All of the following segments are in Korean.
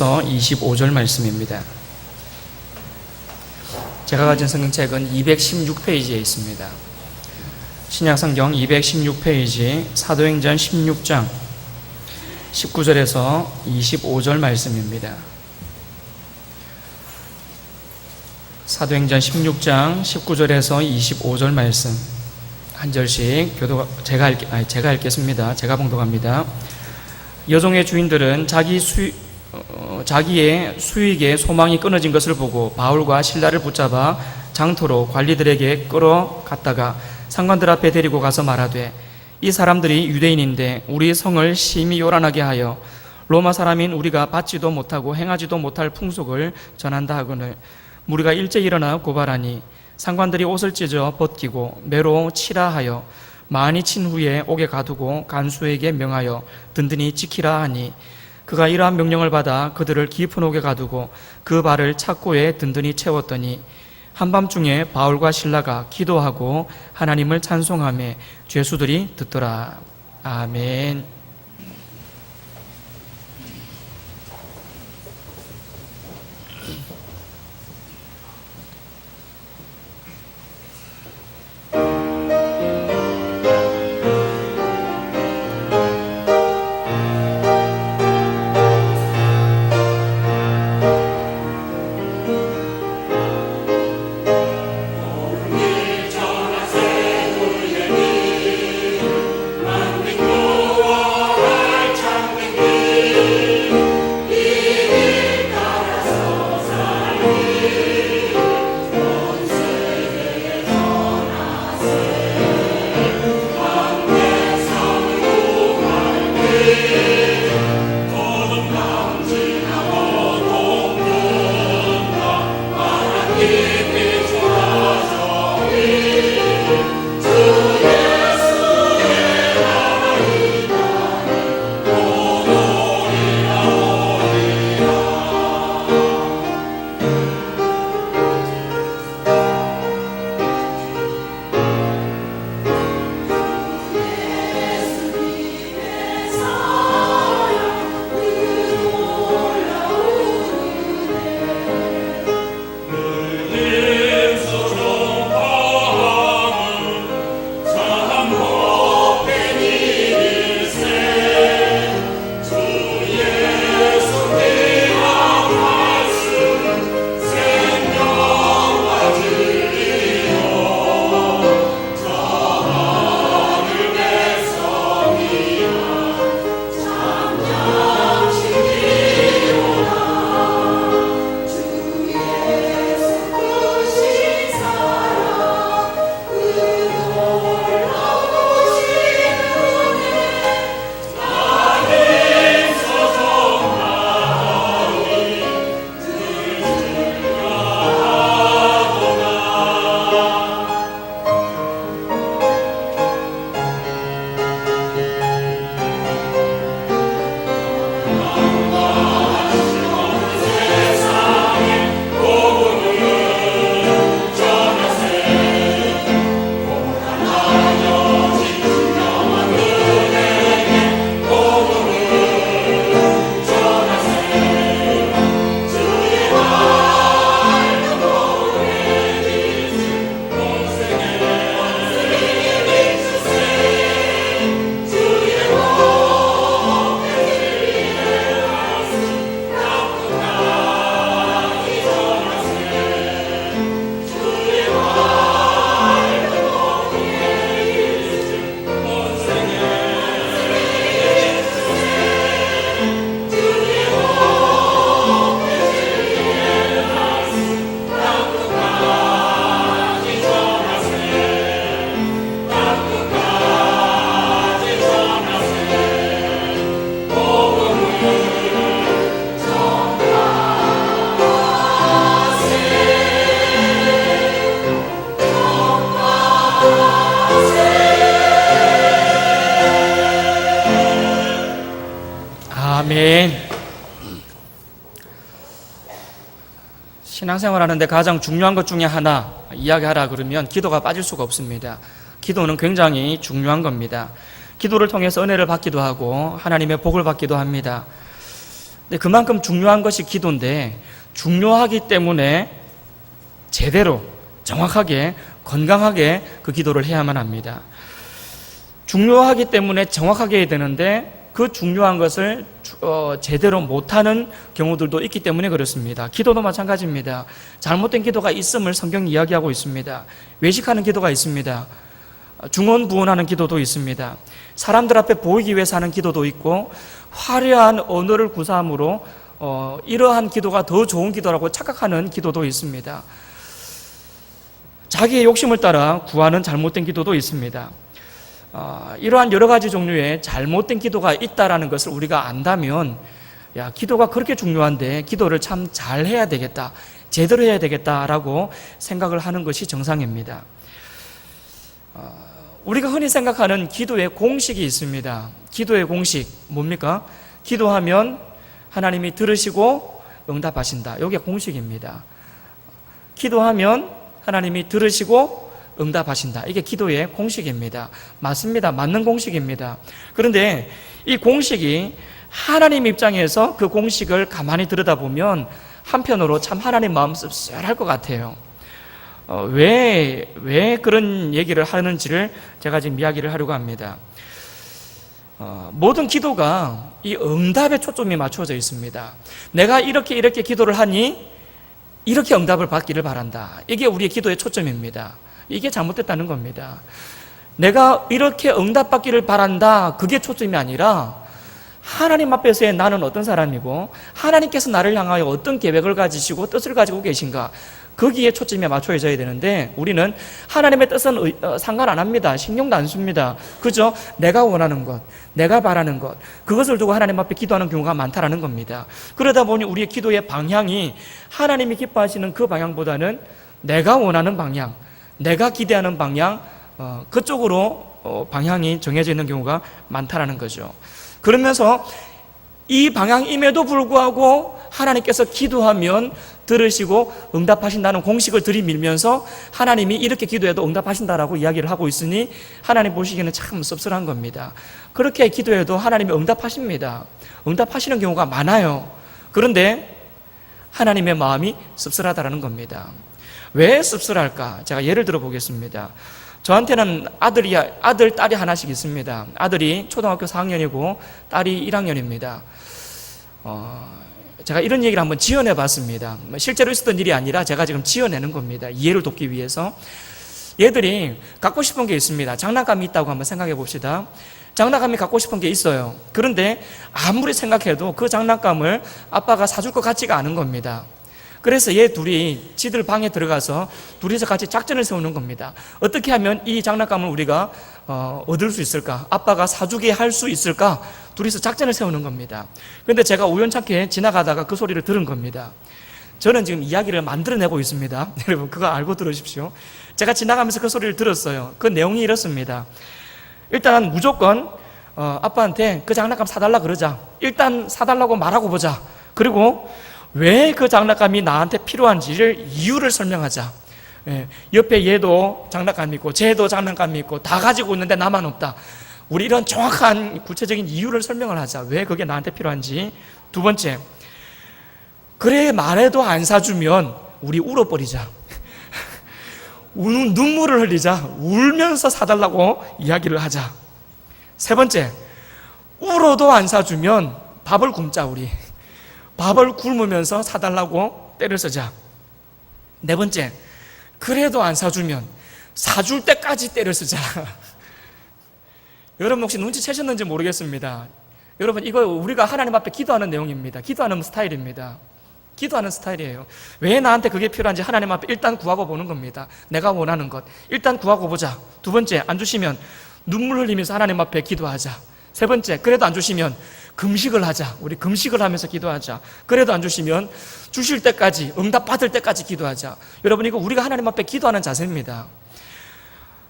25절 말씀입니다. 제가 가진 성경책은 216페이지에 있습니다. 신약성경 216페이지 사도행전 16장 19절에서 25절 말씀입니다. 사도행전 16장 19절에서 25절 말씀 한 절씩 제가 읽겠습니다. 제가 봉독합니다. 여종의 주인들은 자기의 수익에 소망이 끊어진 것을 보고 바울과 실라를 붙잡아 장터로 관리들에게 끌어갔다가 상관들 앞에 데리고 가서 말하되, 이 사람들이 유대인인데 우리 성을 심히 요란하게 하여 로마 사람인 우리가 받지도 못하고 행하지도 못할 풍속을 전한다 하거늘 무리가 일제히 일어나 고발하니 상관들이 옷을 찢어 벗기고 매로 치라 하여 많이 친 후에 옥에 가두고 간수에게 명하여 든든히 지키라 하니 그가 이러한 명령을 받아 그들을 깊은 옥에 가두고 그 발을 착고에 든든히 채웠더니 한밤중에 바울과 실라가 기도하고 하나님을 찬송하며 죄수들이 듣더라. 아멘. 아멘. 신앙생활 하는데 가장 중요한 것 중에 하나 이야기하라 그러면 기도가 빠질 수가 없습니다. 기도는 굉장히 중요한 겁니다. 기도를 통해서 은혜를 받기도 하고 하나님의 복을 받기도 합니다. 근데 그만큼 중요한 것이 기도인데, 중요하기 때문에 제대로 정확하게 건강하게 그 기도를 해야만 합니다. 중요하기 때문에 정확하게 해야 되는데 그 중요한 것을 제대로 못하는 경우들도 있기 때문에 그렇습니다. 기도도 마찬가지입니다. 잘못된 기도가 있음을 성경이 이야기하고 있습니다. 외식하는 기도가 있습니다. 중언부언하는 기도도 있습니다. 사람들 앞에 보이기 위해서 하는 기도도 있고, 화려한 언어를 구사함으로 이러한 기도가 더 좋은 기도라고 착각하는 기도도 있습니다. 자기의 욕심을 따라 구하는 잘못된 기도도 있습니다. 이러한 여러 가지 종류의 잘못된 기도가 있다라는 것을 우리가 안다면, 야, 기도가 그렇게 중요한데 기도를 참 잘 해야 되겠다, 제대로 해야 되겠다라고 생각을 하는 것이 정상입니다. 우리가 흔히 생각하는 기도의 공식이 있습니다. 기도의 공식 뭡니까? 기도하면 하나님이 들으시고 응답하신다. 이게 공식입니다. 기도하면 하나님이 들으시고 응답하신다. 이게 기도의 공식입니다. 맞습니다. 맞는 공식입니다. 그런데 이 공식이 하나님 입장에서 그 공식을 가만히 들여다보면 한편으로 참 하나님 마음 씁쓸할 것 같아요. 왜 그런 얘기를 하는지를 제가 지금 이야기를 하려고 합니다. 모든 기도가 이 응답에 초점이 맞춰져 있습니다. 내가 이렇게 기도를 하니 이렇게 응답을 받기를 바란다. 이게 우리의 기도의 초점입니다. 이게 잘못됐다는 겁니다. 내가 이렇게 응답받기를 바란다, 그게 초점이 아니라 하나님 앞에서의 나는 어떤 사람이고 하나님께서 나를 향하여 어떤 계획을 가지시고 뜻을 가지고 계신가, 거기에 초점이 맞춰져야 되는데 우리는 하나님의 뜻은 상관 안 합니다. 신경도 안 씁니다. 그죠? 내가 원하는 것, 내가 바라는 것, 그것을 두고 하나님 앞에 기도하는 경우가 많다라는 겁니다. 그러다 보니 우리의 기도의 방향이 하나님이 기뻐하시는 그 방향보다는 내가 원하는 방향, 내가 기대하는 방향, 그쪽으로 방향이 정해져 있는 경우가 많다라는 거죠. 그러면서 이 방향임에도 불구하고 하나님께서 기도하면 들으시고 응답하신다는 공식을 들이밀면서 하나님이 이렇게 기도해도 응답하신다라고 이야기를 하고 있으니 하나님 보시기에는 참 씁쓸한 겁니다. 그렇게 기도해도 하나님이 응답하십니다. 응답하시는 경우가 많아요. 그런데 하나님의 마음이 씁쓸하다라는 겁니다. 왜 씁쓸할까? 제가 예를 들어 보겠습니다. 저한테는 아들, 딸이 하나씩 있습니다. 아들이 초등학교 4학년이고 딸이 1학년입니다. 제가 이런 얘기를 한번 지어내 봤습니다. 실제로 있었던 일이 아니라 제가 지금 지어내는 겁니다. 이해를 돕기 위해서. 얘들이 갖고 싶은 게 있습니다. 장난감이 있다고 한번 생각해 봅시다. 장난감이 갖고 싶은 게 있어요. 그런데 아무리 생각해도 그 장난감을 아빠가 사줄 것 같지가 않은 겁니다. 그래서 얘 둘이 지들 방에 들어가서 둘이서 같이 작전을 세우는 겁니다. 어떻게 하면 이 장난감을 우리가 얻을 수 있을까? 아빠가 사주게 할 수 있을까? 둘이서 작전을 세우는 겁니다. 그런데 제가 우연찮게 지나가다가 그 소리를 들은 겁니다. 저는 지금 이야기를 만들어내고 있습니다. 여러분 그거 알고 들으십시오. 제가 지나가면서 그 소리를 들었어요. 그 내용이 이렇습니다. 일단 무조건 아빠한테 그 장난감 사달라 그러자. 일단 사달라고 말하고 보자. 그리고 왜 그 장난감이 나한테 필요한지를 이유를 설명하자. 옆에 얘도 장난감이 있고 쟤도 장난감이 있고 다 가지고 있는데 나만 없다. 우리 이런 정확한 구체적인 이유를 설명을 하자. 왜 그게 나한테 필요한지. 두 번째, 그래 말해도 안 사주면 우리 울어버리자. 눈물을 흘리자. 울면서 사달라고 이야기를 하자. 세 번째, 울어도 안 사주면 밥을 굶자. 우리 밥을 굶으면서 사달라고 때를 쓰자. 네 번째, 그래도 안 사주면 사줄 때까지 때를 쓰자. 여러분 혹시 눈치채셨는지 모르겠습니다. 여러분 이거 우리가 하나님 앞에 기도하는 내용입니다. 기도하는 스타일입니다. 기도하는 스타일이에요. 왜 나한테 그게 필요한지 하나님 앞에 일단 구하고 보는 겁니다. 내가 원하는 것 일단 구하고 보자. 두 번째, 안 주시면 눈물 흘리면서 하나님 앞에 기도하자. 세 번째, 그래도 안 주시면 금식을 하자. 우리 금식을 하면서 기도하자. 그래도 안 주시면 주실 때까지, 응답 받을 때까지 기도하자. 여러분 이거 우리가 하나님 앞에 기도하는 자세입니다.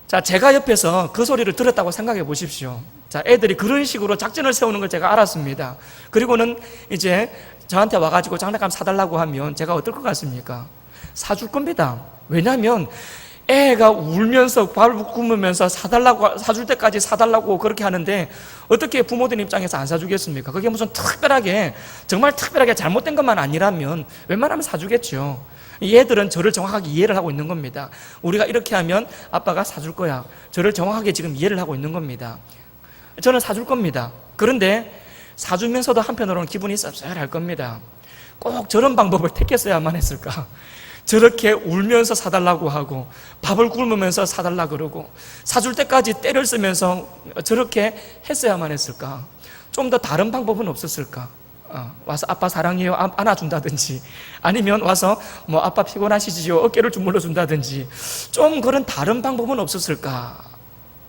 자, 제가 옆에서 그 소리를 들었다고 생각해 보십시오. 자, 애들이 그런 식으로 작전을 세우는 걸 제가 알았습니다. 그리고는 이제 저한테 와가지고 장난감 사달라고 하면 제가 어떨 것 같습니까? 사줄 겁니다. 왜냐하면 애가 울면서 밥을 굶으면서 사줄 때까지 사달라고 그렇게 하는데 어떻게 부모들 입장에서 안 사주겠습니까? 그게 무슨 정말 특별하게 잘못된 것만 아니라면 웬만하면 사주겠죠. 얘들은 저를 정확하게 이해를 하고 있는 겁니다. 우리가 이렇게 하면 아빠가 사줄 거야. 저를 정확하게 지금 이해를 하고 있는 겁니다. 저는 사줄 겁니다. 그런데 사주면서도 한편으로는 기분이 씁쓸할 겁니다. 꼭 저런 방법을 택했어야만 했을까? 저렇게 울면서 사달라고 하고 밥을 굶으면서 사달라 그러고 사줄 때까지 때를 쓰면서 저렇게 했어야만 했을까? 좀 더 다른 방법은 없었을까? 와서 아빠 사랑해요 안아준다든지, 아니면 와서 뭐 아빠 피곤하시지요 어깨를 주물러 준다든지, 좀 그런 다른 방법은 없었을까?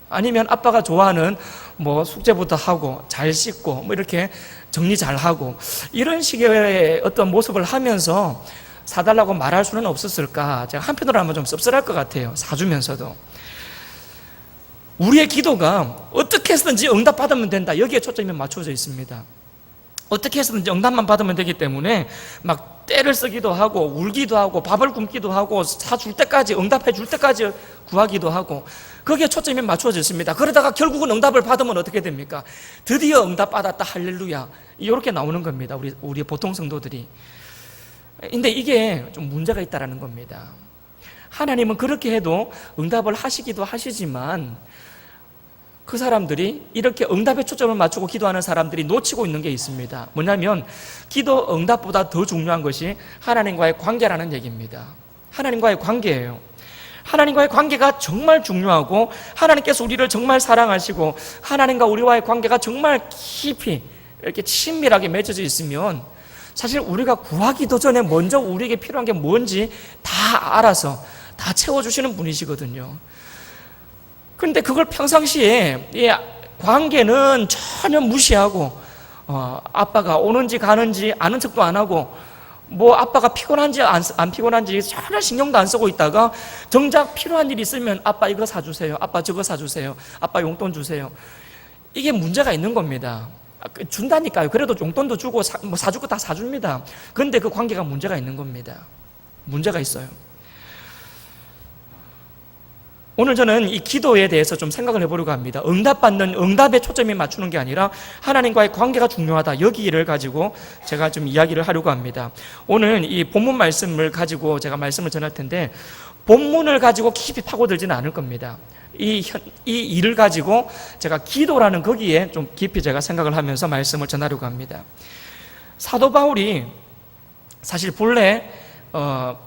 아니면 아빠가 좋아하는 뭐 숙제부터 하고 잘 씻고 뭐 이렇게 정리 잘 하고 이런 식의 어떤 모습을 하면서 사달라고 말할 수는 없었을까? 제가 한편으로 하면 좀 씁쓸할 것 같아요. 사주면서도. 우리의 기도가 어떻게 해서든지 응답받으면 된다, 여기에 초점이 맞춰져 있습니다. 어떻게 해서든지 응답만 받으면 되기 때문에 막 떼를 쓰기도 하고 울기도 하고 밥을 굶기도 하고 사줄 때까지, 응답해 줄 때까지 구하기도 하고, 거기에 초점이 맞춰져 있습니다. 그러다가 결국은 응답을 받으면 어떻게 됩니까? 드디어 응답받았다 할렐루야 이렇게 나오는 겁니다. 우리 보통 성도들이. 근데 이게 좀 문제가 있다라는 겁니다. 하나님은 그렇게 해도 응답을 하시기도 하시지만 그 사람들이 이렇게 응답에 초점을 맞추고 기도하는 사람들이 놓치고 있는 게 있습니다. 뭐냐면 기도 응답보다 더 중요한 것이 하나님과의 관계라는 얘기입니다. 하나님과의 관계예요. 하나님과의 관계가 정말 중요하고 하나님께서 우리를 정말 사랑하시고 하나님과 우리와의 관계가 정말 깊이 이렇게 친밀하게 맺어져 있으면 사실 우리가 구하기도 전에 먼저 우리에게 필요한 게 뭔지 다 알아서 다 채워주시는 분이시거든요. 그런데 그걸 평상시에 이 관계는 전혀 무시하고 아빠가 오는지 가는지 아는 척도 안 하고 뭐 아빠가 피곤한지 안 피곤한지 전혀 신경도 안 쓰고 있다가 정작 필요한 일이 있으면 아빠 이거 사주세요, 아빠 저거 사주세요, 아빠 용돈 주세요. 이게 문제가 있는 겁니다. 준다니까요. 그래도 용돈도 주고 사줄 거 다 사줍니다. 그런데 그 관계가 문제가 있는 겁니다. 문제가 있어요. 오늘 저는 이 기도에 대해서 좀 생각을 해보려고 합니다. 응답에 초점이 맞추는 게 아니라 하나님과의 관계가 중요하다, 여기를 가지고 제가 좀 이야기를 하려고 합니다. 오늘 이 본문 말씀을 가지고 제가 말씀을 전할 텐데 본문을 가지고 깊이 파고들지는 않을 겁니다. 이 일을 가지고 제가 기도라는 거기에 좀 깊이 제가 생각을 하면서 말씀을 전하려고 합니다. 사도 바울이 사실 본래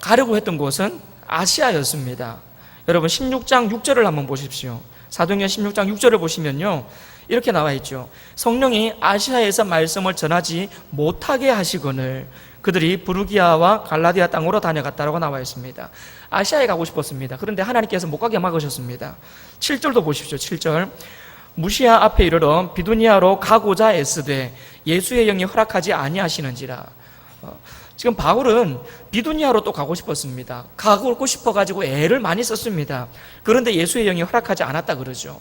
가려고 했던 곳은 아시아였습니다. 여러분 16장 6절을 한번 보십시오. 사도행전 16장 6절을 보시면요, 이렇게 나와 있죠. 성령이 아시아에서 말씀을 전하지 못하게 하시거늘 그들이 부르기아와 갈라디아 땅으로 다녀갔다라고 나와 있습니다. 아시아에 가고 싶었습니다. 그런데 하나님께서 못 가게 막으셨습니다. 7절도 보십시오. 7절. 무시아 앞에 이르러 비두니아로 가고자 애쓰되 예수의 영이 허락하지 아니하시는지라. 지금 바울은 비두니아로 또 가고 싶었습니다. 가고 싶어가지고 애를 많이 썼습니다. 그런데 예수의 영이 허락하지 않았다 그러죠.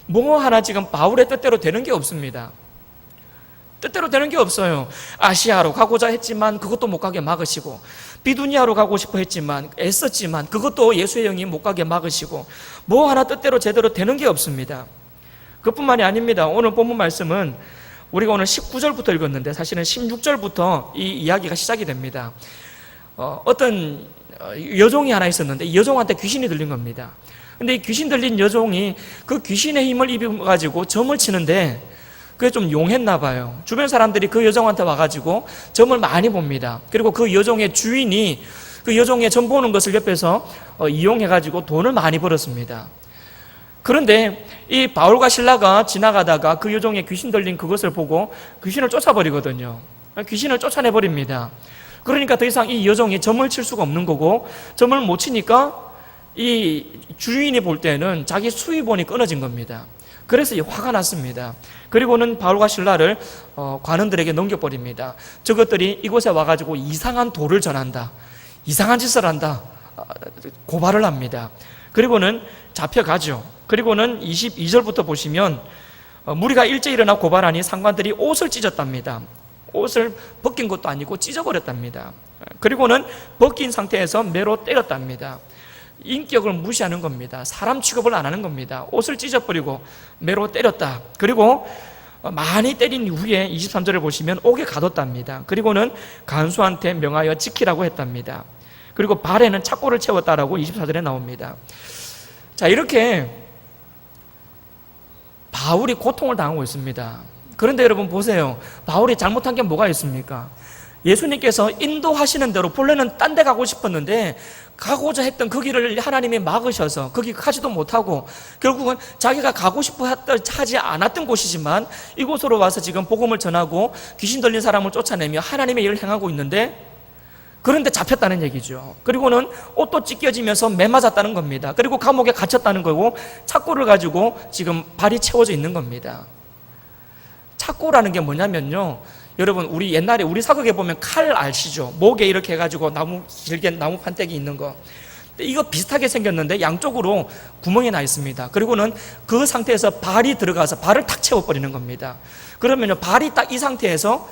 뭐 하나 지금 바울의 뜻대로 되는 게 없습니다. 뜻대로 되는 게 없어요. 아시아로 가고자 했지만 그것도 못 가게 막으시고, 비두니아로 가고 싶어 했지만 애썼지만 그것도 예수의 영이 못 가게 막으시고, 뭐 하나 뜻대로 제대로 되는 게 없습니다. 그뿐만이 아닙니다. 오늘 본문 말씀은 우리가 오늘 19절부터 읽었는데 사실은 16절부터 이 이야기가 시작이 됩니다. 어떤 여종이 하나 있었는데 이 여종한테 귀신이 들린 겁니다. 근데 이 귀신 들린 여종이 그 귀신의 힘을 입어가지고 점을 치는데 그게 좀 용했나 봐요. 주변 사람들이 그 여종한테 와가지고 점을 많이 봅니다. 그리고 그 여종의 주인이 그 여종의 점 보는 것을 옆에서 이용해가지고 돈을 많이 벌었습니다. 그런데 이 바울과 실라가 지나가다가 그 여종의 귀신 들린 그것을 보고 귀신을 쫓아버리거든요. 귀신을 쫓아내버립니다. 그러니까 더 이상 이 여종이 점을 칠 수가 없는 거고, 점을 못 치니까 이 주인이 볼 때는 자기 수입원이 끊어진 겁니다. 그래서 화가 났습니다. 그리고는 바울과 실라를 관원들에게 넘겨버립니다. 저것들이 이곳에 와가지고 이상한 도를 전한다, 이상한 짓을 한다, 고발을 합니다. 그리고는 잡혀가죠. 그리고는 22절부터 보시면 무리가 일제히 일어나 고발하니 상관들이 옷을 찢었답니다. 옷을 벗긴 것도 아니고 찢어버렸답니다. 그리고는 벗긴 상태에서 매로 때렸답니다. 인격을 무시하는 겁니다. 사람 취급을 안 하는 겁니다. 옷을 찢어버리고 매로 때렸다. 그리고 많이 때린 이후에 23절을 보시면 옥에 가뒀답니다. 그리고는 간수한테 명하여 지키라고 했답니다. 그리고 발에는 착고를 채웠다라고 24절에 나옵니다. 자, 이렇게 바울이 고통을 당하고 있습니다. 그런데 여러분 보세요. 바울이 잘못한 게 뭐가 있습니까? 예수님께서 인도하시는 대로 본래는 딴 데 가고 싶었는데 가고자 했던 그 길을 하나님이 막으셔서 거기 가지도 못하고 결국은 자기가 가고 싶어 하지 않았던 곳이지만 이곳으로 와서 지금 복음을 전하고 귀신 들린 사람을 쫓아내며 하나님의 일을 행하고 있는데, 그런데 잡혔다는 얘기죠. 그리고는 옷도 찢겨지면서 매맞았다는 겁니다. 그리고 감옥에 갇혔다는 거고 착고를 가지고 지금 발이 채워져 있는 겁니다. 착고라는 게 뭐냐면요, 여러분 우리 옛날에 우리 사극에 보면 칼 아시죠? 목에 이렇게 해가지고 나무 길게 나무 판때기 있는 거. 이거 비슷하게 생겼는데 양쪽으로 구멍이 나 있습니다. 그리고는 그 상태에서 발이 들어가서 발을 탁 채워버리는 겁니다. 그러면요 발이 딱 이 상태에서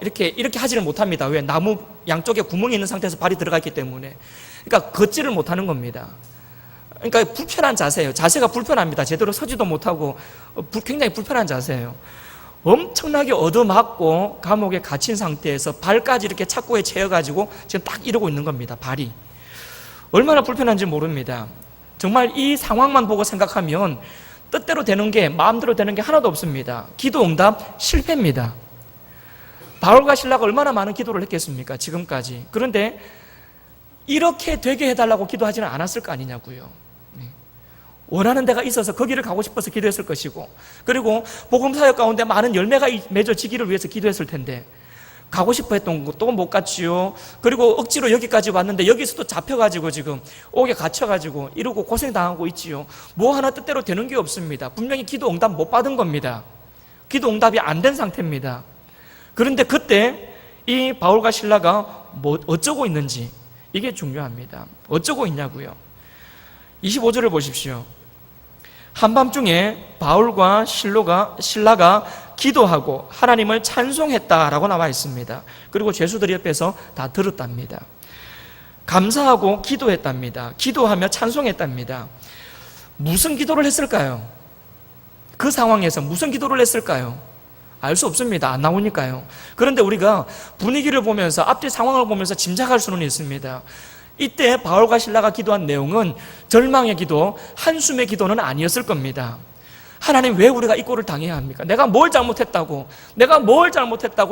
이렇게 하지를 못합니다. 왜? 나무 양쪽에 구멍이 있는 상태에서 발이 들어가 있기 때문에. 그러니까 걷지를 못하는 겁니다. 그러니까 불편한 자세예요. 자세가 불편합니다. 제대로 서지도 못하고 굉장히 불편한 자세예요. 엄청나게 얻어맞고 감옥에 갇힌 상태에서 발까지 이렇게 착고에 채여가지고 지금 딱 이러고 있는 겁니다. 발이 얼마나 불편한지 모릅니다. 정말 이 상황만 보고 생각하면 뜻대로 되는 게, 마음대로 되는 게 하나도 없습니다. 기도 응답 실패입니다. 바울과 실라가 얼마나 많은 기도를 했겠습니까? 지금까지. 그런데 이렇게 되게 해달라고 기도하지는 않았을 거 아니냐고요. 원하는 데가 있어서 거기를 가고 싶어서 기도했을 것이고, 그리고 복음사역 가운데 많은 열매가 맺어지기를 위해서 기도했을 텐데 가고 싶어 했던 것도 못 갔지요. 그리고 억지로 여기까지 왔는데 여기서도 잡혀가지고 지금 옥에 갇혀가지고 이러고 고생당하고 있지요. 뭐 하나 뜻대로 되는 게 없습니다. 분명히 기도 응답 못 받은 겁니다. 기도 응답이 안 된 상태입니다. 그런데 그때 이 바울과 실라가 뭐 어쩌고 있는지, 이게 중요합니다. 어쩌고 있냐고요. 25절을 보십시오. 한밤중에 바울과 실라가 기도하고 하나님을 찬송했다라고 나와 있습니다. 그리고 죄수들 옆에서 다 들었답니다. 감사하고 기도했답니다. 기도하며 찬송했답니다. 무슨 기도를 했을까요? 그 상황에서 무슨 기도를 했을까요? 알 수 없습니다. 안 나오니까요. 그런데 우리가 분위기를 보면서, 앞뒤 상황을 보면서 짐작할 수는 있습니다. 이때 바울과 실라가 기도한 내용은 절망의 기도, 한숨의 기도는 아니었을 겁니다. 하나님, 왜 우리가 이 꼴을 당해야 합니까? 내가 뭘 잘못했다고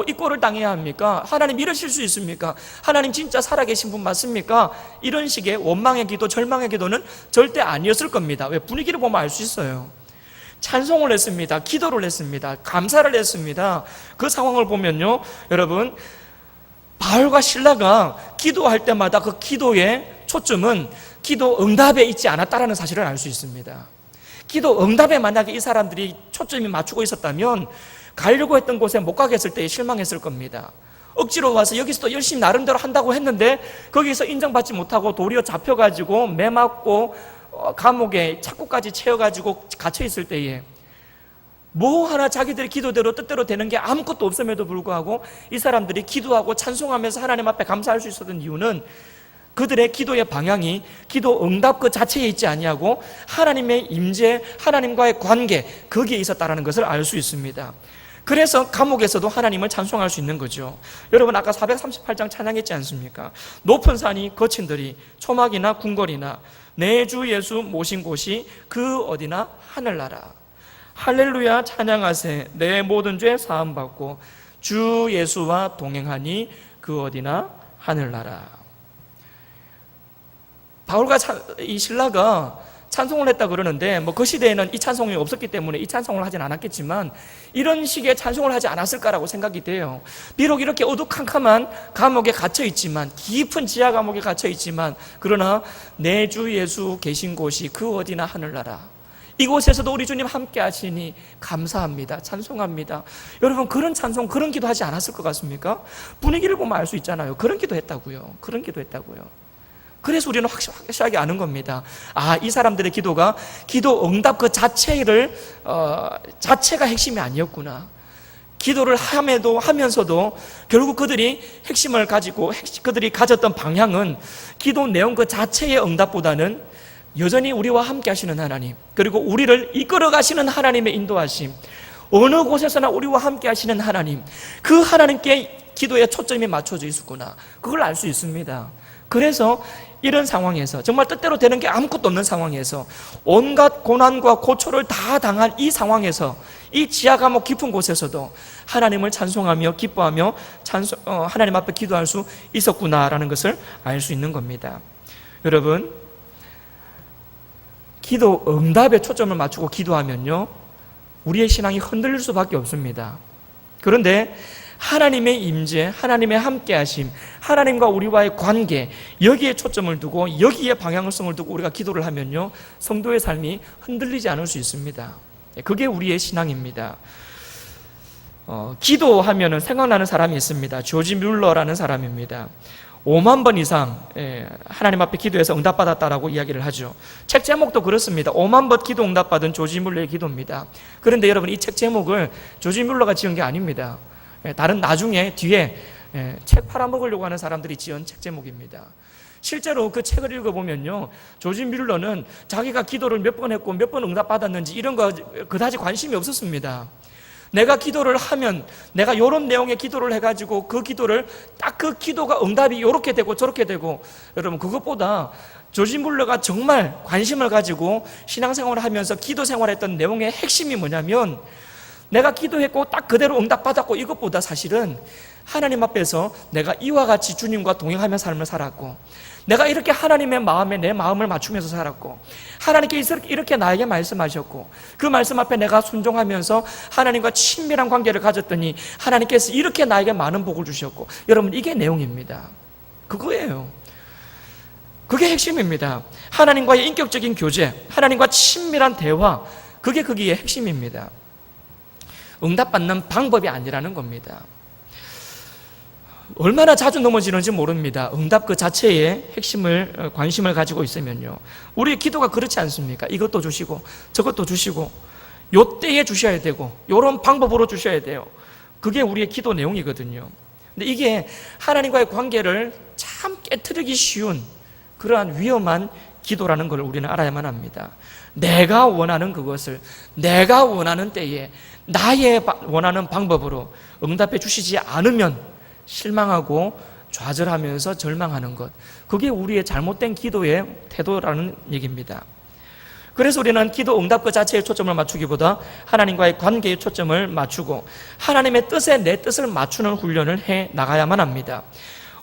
이 꼴을 당해야 합니까? 하나님 이러실 수 있습니까? 하나님 진짜 살아계신 분 맞습니까? 이런 식의 원망의 기도, 절망의 기도는 절대 아니었을 겁니다. 왜? 분위기를 보면 알 수 있어요. 찬송을 했습니다. 기도를 했습니다. 감사를 했습니다. 그 상황을 보면요, 여러분, 바울과 실라가 기도할 때마다 그 기도의 초점은 기도 응답에 있지 않았다라는 사실을 알 수 있습니다. 기도 응답에 만약에 이 사람들이 초점이 맞추고 있었다면 가려고 했던 곳에 못 가겠을 때에 실망했을 겁니다. 억지로 와서 여기서도 열심히 나름대로 한다고 했는데 거기서 인정받지 못하고 도리어 잡혀가지고 매맞고 감옥에 착고까지 채워가지고 갇혀있을 때에 뭐 하나 자기들의 기도대로 뜻대로 되는 게 아무것도 없음에도 불구하고 이 사람들이 기도하고 찬송하면서 하나님 앞에 감사할 수 있었던 이유는 그들의 기도의 방향이 기도 응답 그 자체에 있지 아니하고 하나님의 임재, 하나님과의 관계, 거기에 있었다는 것을 알 수 있습니다. 그래서 감옥에서도 하나님을 찬송할 수 있는 거죠. 여러분, 아까 438장 찬양했지 않습니까? 높은 산이 거친 들이 초막이나 궁궐이나 내 주 예수 모신 곳이 그 어디나 하늘나라. 할렐루야 찬양하세. 내 모든 죄 사함받고 주 예수와 동행하니 그 어디나 하늘나라. 바울과 이 실라가 찬송을 했다 그러는데 뭐 그 시대에는 이 찬송이 없었기 때문에 이 찬송을 하진 않았겠지만 이런 식의 찬송을 하지 않았을까라고 생각이 돼요. 비록 이렇게 어두컴컴한 감옥에 갇혀있지만, 깊은 지하 감옥에 갇혀있지만, 그러나 내 주 예수 계신 곳이 그 어디나 하늘나라. 이곳에서도 우리 주님 함께 하시니 감사합니다. 찬송합니다. 여러분, 그런 찬송, 그런 기도 하지 않았을 것 같습니까? 분위기를 보면 알 수 있잖아요. 그런 기도 했다고요. 그런 기도 했다고요. 그래서 우리는 확실하게 아는 겁니다. 아, 이 사람들의 기도가 기도 응답 그 자체가 핵심이 아니었구나. 기도를 하면서도 결국 그들이 핵심을 가지고 그들이 가졌던 방향은 기도 내용 그 자체의 응답보다는 여전히 우리와 함께 하시는 하나님, 그리고 우리를 이끌어 가시는 하나님의 인도하심, 어느 곳에서나 우리와 함께 하시는 하나님, 그 하나님께 기도의 초점이 맞춰져 있었구나, 그걸 알 수 있습니다. 그래서 이런 상황에서, 정말 뜻대로 되는 게 아무것도 없는 상황에서, 온갖 고난과 고초를 다 당한 이 상황에서, 이 지하 감옥 깊은 곳에서도 하나님을 찬송하며 기뻐하며 하나님 앞에 기도할 수 있었구나라는 것을 알 수 있는 겁니다. 여러분, 기도 응답에 초점을 맞추고 기도하면요, 우리의 신앙이 흔들릴 수밖에 없습니다. 그런데 하나님의 임재, 하나님의 함께하심, 하나님과 우리와의 관계, 여기에 초점을 두고 여기에 방향성을 두고 우리가 기도를 하면요, 성도의 삶이 흔들리지 않을 수 있습니다. 그게 우리의 신앙입니다. 기도하면은 생각나는 사람이 있습니다. 조지 뮬러라는 사람입니다. 5만 번 이상 하나님 앞에 기도해서 응답받았다라고 이야기를 하죠. 책 제목도 그렇습니다. 5만 번 기도 응답받은 조지 뮬러의 기도입니다. 그런데 여러분, 이 책 제목을 조지 뮬러가 지은 게 아닙니다. 다른 나중에 뒤에 책 팔아먹으려고 하는 사람들이 지은 책 제목입니다. 실제로 그 책을 읽어보면요, 조지 뮬러는 자기가 기도를 몇 번 했고 몇 번 응답받았는지 이런 거 그다지 관심이 없었습니다. 내가 기도를 하면 내가 이런 내용의 기도를 해가지고 그 기도를 딱 그 기도가 응답이 이렇게 되고 저렇게 되고, 여러분, 그것보다 조지 뮬러가 정말 관심을 가지고 신앙생활을 하면서 기도 생활했던 내용의 핵심이 뭐냐면, 내가 기도했고 딱 그대로 응답받았고 이것보다 사실은 하나님 앞에서 내가 이와 같이 주님과 동행하며 삶을 살았고, 내가 이렇게 하나님의 마음에 내 마음을 맞추면서 살았고, 하나님께서 이렇게 나에게 말씀하셨고, 그 말씀 앞에 내가 순종하면서 하나님과 친밀한 관계를 가졌더니 하나님께서 이렇게 나에게 많은 복을 주셨고, 여러분, 이게 내용입니다. 그거예요. 그게 핵심입니다. 하나님과의 인격적인 교제, 하나님과 친밀한 대화, 그게 거기의 핵심입니다. 응답받는 방법이 아니라는 겁니다. 얼마나 자주 넘어지는지 모릅니다. 응답 그 자체에 핵심을, 관심을 가지고 있으면요, 우리의 기도가 그렇지 않습니까? 이것도 주시고 저것도 주시고 요 때에 주셔야 되고 요런 방법으로 주셔야 돼요. 그게 우리의 기도 내용이거든요. 근데 이게 하나님과의 관계를 참 깨트리기 쉬운 그러한 위험한 기도라는 걸 우리는 알아야만 합니다. 내가 원하는 그것을 내가 원하는 때에 나의 원하는 방법으로 응답해 주시지 않으면 실망하고 좌절하면서 절망하는 것, 그게 우리의 잘못된 기도의 태도라는 얘기입니다. 그래서 우리는 기도 응답 그 자체에 초점을 맞추기보다 하나님과의 관계에 초점을 맞추고 하나님의 뜻에 내 뜻을 맞추는 훈련을 해 나가야만 합니다.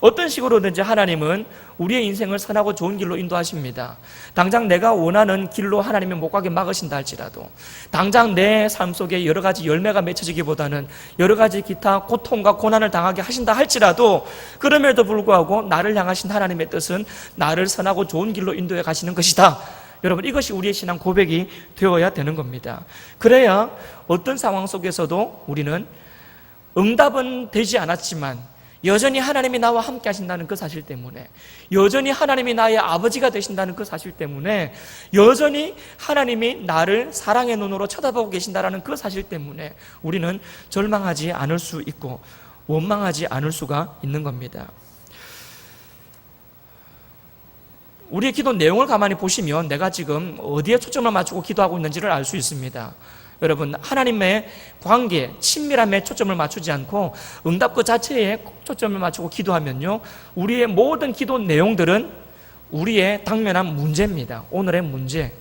어떤 식으로든지 하나님은 우리의 인생을 선하고 좋은 길로 인도하십니다. 당장 내가 원하는 길로 하나님이 못 가게 막으신다 할지라도, 당장 내 삶 속에 여러 가지 열매가 맺혀지기보다는 여러 가지 기타 고통과 고난을 당하게 하신다 할지라도, 그럼에도 불구하고 나를 향하신 하나님의 뜻은 나를 선하고 좋은 길로 인도해 가시는 것이다. 여러분, 이것이 우리의 신앙 고백이 되어야 되는 겁니다. 그래야 어떤 상황 속에서도 우리는 응답은 되지 않았지만 여전히 하나님이 나와 함께 하신다는 그 사실 때문에, 여전히 하나님이 나의 아버지가 되신다는 그 사실 때문에, 여전히 하나님이 나를 사랑의 눈으로 쳐다보고 계신다는 그 사실 때문에 우리는 절망하지 않을 수 있고 원망하지 않을 수가 있는 겁니다. 우리의 기도 내용을 가만히 보시면 내가 지금 어디에 초점을 맞추고 기도하고 있는지를 알 수 있습니다. 여러분, 하나님의 관계, 친밀함에 초점을 맞추지 않고 응답 그 자체에 초점을 맞추고 기도하면요, 우리의 모든 기도 내용들은 우리의 당면한 문제입니다. 오늘의 문제.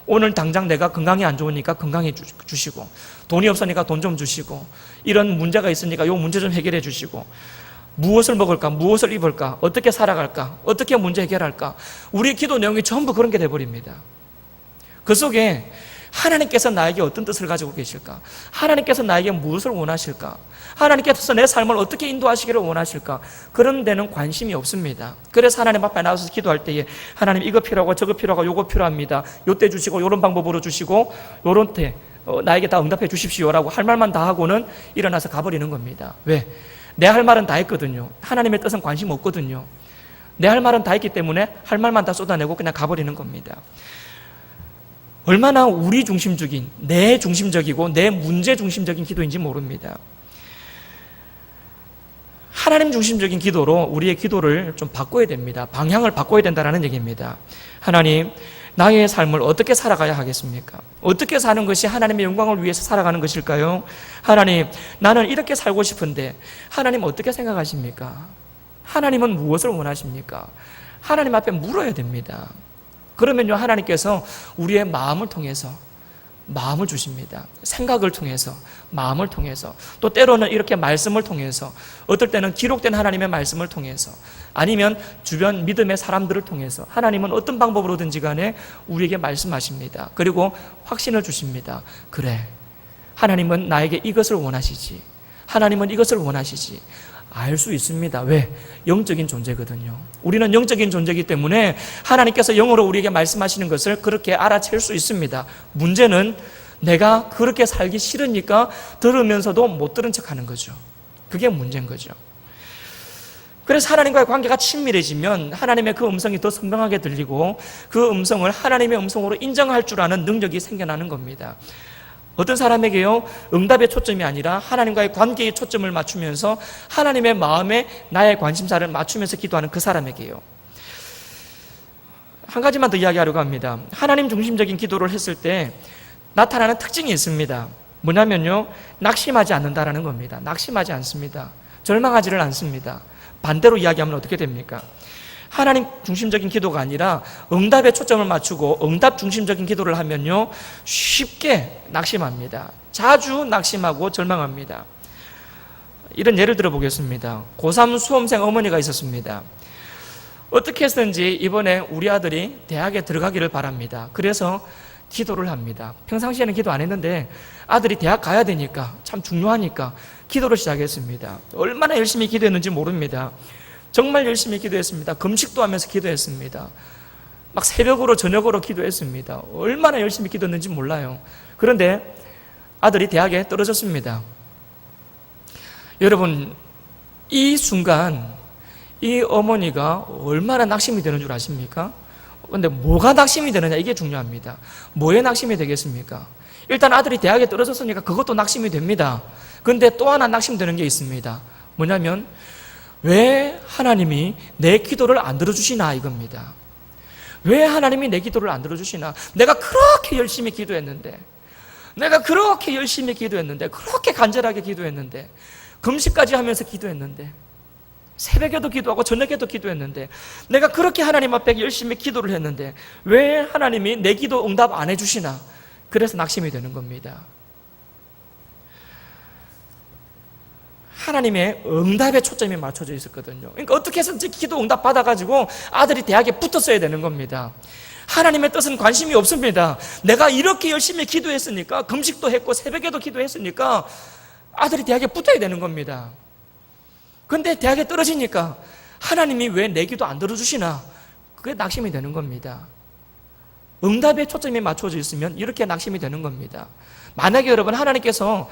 오늘 당장 내가 건강이 안 좋으니까 건강해 주시고, 돈이 없으니까 돈 좀 주시고, 이런 문제가 있으니까 이 문제 좀 해결해 주시고, 무엇을 먹을까? 무엇을 입을까? 어떻게 살아갈까? 어떻게 문제 해결할까? 우리 기도 내용이 전부 그런 게 돼버립니다. 그 속에 하나님께서 나에게 어떤 뜻을 가지고 계실까? 하나님께서 나에게 무엇을 원하실까? 하나님께서 내 삶을 어떻게 인도하시기를 원하실까? 그런 데는 관심이 없습니다. 그래서 하나님 앞에 나와서 기도할 때에 하나님 이거 필요하고 저거 필요하고 요거 필요합니다. 요때 주시고 요런 방법으로 주시고 요런 때 나에게 다 응답해 주십시오라고 할 말만 다 하고는 일어나서 가버리는 겁니다. 왜? 내 할 말은 다 했거든요. 하나님의 뜻은 관심 없거든요. 내 할 말은 다 했기 때문에 할 말만 다 쏟아내고 그냥 가버리는 겁니다. 얼마나 우리 중심적인, 내 중심적이고 내 문제 중심적인 기도인지 모릅니다. 하나님 중심적인 기도로 우리의 기도를 좀 바꿔야 됩니다. 방향을 바꿔야 된다는 얘기입니다. 하나님, 나의 삶을 어떻게 살아가야 하겠습니까? 어떻게 사는 것이 하나님의 영광을 위해서 살아가는 것일까요? 하나님, 나는 이렇게 살고 싶은데 하나님 어떻게 생각하십니까? 하나님은 무엇을 원하십니까? 하나님 앞에 물어야 됩니다. 그러면요, 하나님께서 우리의 마음을 통해서 마음을 주십니다. 생각을 통해서, 마음을 통해서, 또 때로는 이렇게 말씀을 통해서, 어떨 때는 기록된 하나님의 말씀을 통해서, 아니면 주변 믿음의 사람들을 통해서 하나님은 어떤 방법으로든지 간에 우리에게 말씀하십니다. 그리고 확신을 주십니다. 그래, 하나님은 나에게 이것을 원하시지, 하나님은 이것을 원하시지. 알 수 있습니다. 왜? 영적인 존재거든요. 우리는 영적인 존재이기 때문에 하나님께서 영으로 우리에게 말씀하시는 것을 그렇게 알아챌 수 있습니다. 문제는 내가 그렇게 살기 싫으니까 들으면서도 못 들은 척하는 거죠. 그게 문제인 거죠. 그래서 하나님과의 관계가 친밀해지면 하나님의 그 음성이 더 선명하게 들리고 그 음성을 하나님의 음성으로 인정할 줄 아는 능력이 생겨나는 겁니다. 어떤 사람에게요, 응답의 초점이 아니라 하나님과의 관계에 초점을 맞추면서 하나님의 마음에 나의 관심사를 맞추면서 기도하는 그 사람에게요. 한 가지만 더 이야기하려고 합니다. 하나님 중심적인 기도를 했을 때 나타나는 특징이 있습니다. 뭐냐면요, 낙심하지 않는다라는 겁니다. 낙심하지 않습니다. 절망하지를 않습니다. 반대로 이야기하면 어떻게 됩니까? 하나님 중심적인 기도가 아니라 응답에 초점을 맞추고 응답 중심적인 기도를 하면요, 쉽게 낙심합니다. 자주 낙심하고 절망합니다. 이런 예를 들어 보겠습니다. 고3 수험생 어머니가 있었습니다. 어떻게 해서든지 이번에 우리 아들이 대학에 들어가기를 바랍니다. 그래서 기도를 합니다. 평상시에는 기도 안 했는데 아들이 대학 가야 되니까, 참 중요하니까 기도를 시작했습니다. 얼마나 열심히 기도했는지 모릅니다. 정말 열심히 기도했습니다. 금식도 하면서 기도했습니다. 막 새벽으로 저녁으로 기도했습니다. 얼마나 열심히 기도했는지 몰라요. 그런데 아들이 대학에 떨어졌습니다. 여러분, 이 순간 이 어머니가 얼마나 낙심이 되는 줄 아십니까? 그런데 뭐가 낙심이 되느냐, 이게 중요합니다. 뭐에 낙심이 되겠습니까? 일단 아들이 대학에 떨어졌으니까 그것도 낙심이 됩니다. 그런데 또 하나 낙심되는 게 있습니다. 뭐냐면 왜 하나님이 내 기도를 안 들어주시나, 이겁니다. 왜 하나님이 내 기도를 안 들어주시나? 내가 그렇게 열심히 기도했는데, 그렇게 간절하게 기도했는데, 금식까지 하면서 기도했는데, 새벽에도 기도하고 저녁에도 기도했는데, 내가 그렇게 하나님 앞에 열심히 기도를 했는데 왜 하나님이 내 기도 응답 안 해주시나? 그래서 낙심이 되는 겁니다. 하나님의 응답에 초점이 맞춰져 있었거든요. 그러니까 어떻게 해서든지 기도 응답 받아가지고 아들이 대학에 붙었어야 되는 겁니다. 하나님의 뜻은 관심이 없습니다. 내가 이렇게 열심히 기도했으니까, 금식도 했고 새벽에도 기도했으니까 아들이 대학에 붙어야 되는 겁니다. 그런데 대학에 떨어지니까 하나님이 왜 내 기도 안 들어주시나? 그게 낙심이 되는 겁니다. 응답에 초점이 맞춰져 있으면 이렇게 낙심이 되는 겁니다. 만약에 여러분 하나님께서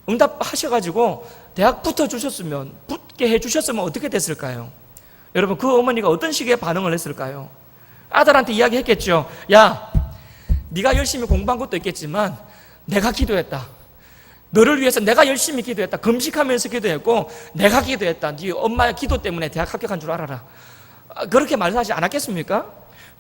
응답하셔가지고 대학 붙어주셨으면, 붙게 해주셨으면 어떻게 됐을까요? 여러분, 그 어머니가 어떤 식의 반응을 했을까요? 아들한테 이야기했겠죠. 야, 네가 열심히 공부한 것도 있겠지만 내가 기도했다. 너를 위해서 내가 열심히 기도했다. 금식하면서 기도했고 내가 기도했다. 네 엄마의 기도 때문에 대학 합격한 줄 알아라. 그렇게 말하지 않았겠습니까?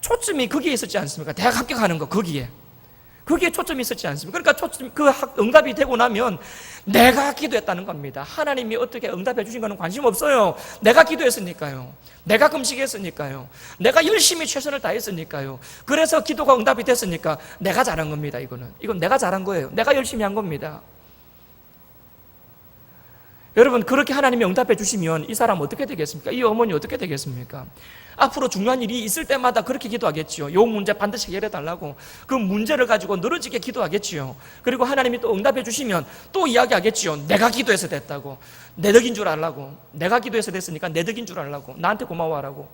초점이 거기에 있었지 않습니까? 대학 합격하는 거, 거기에 초점이 있었지 않습니까? 그러니까 그 응답이 되고 나면 내가 기도했다는 겁니다. 하나님이 어떻게 응답해 주신 거는 관심 없어요. 내가 기도했으니까요. 내가 금식했으니까요. 내가 열심히 최선을 다했으니까요. 그래서 기도가 응답이 됐으니까 내가 잘한 겁니다. 이건 내가 잘한 거예요. 내가 열심히 한 겁니다. 여러분, 그렇게 하나님이 응답해 주시면 이 사람 어떻게 되겠습니까? 이 어머니 어떻게 되겠습니까? 앞으로 중요한 일이 있을 때마다 그렇게 기도하겠지요. 요 문제 반드시 해결해 달라고 그 문제를 가지고 늘어지게 기도하겠지요. 그리고 하나님이 또 응답해 주시면 또 이야기하겠지요. 내가 기도해서 됐다고, 내 덕인 줄 알라고, 내가 기도해서 됐으니까 내 덕인 줄 알라고, 나한테 고마워하라고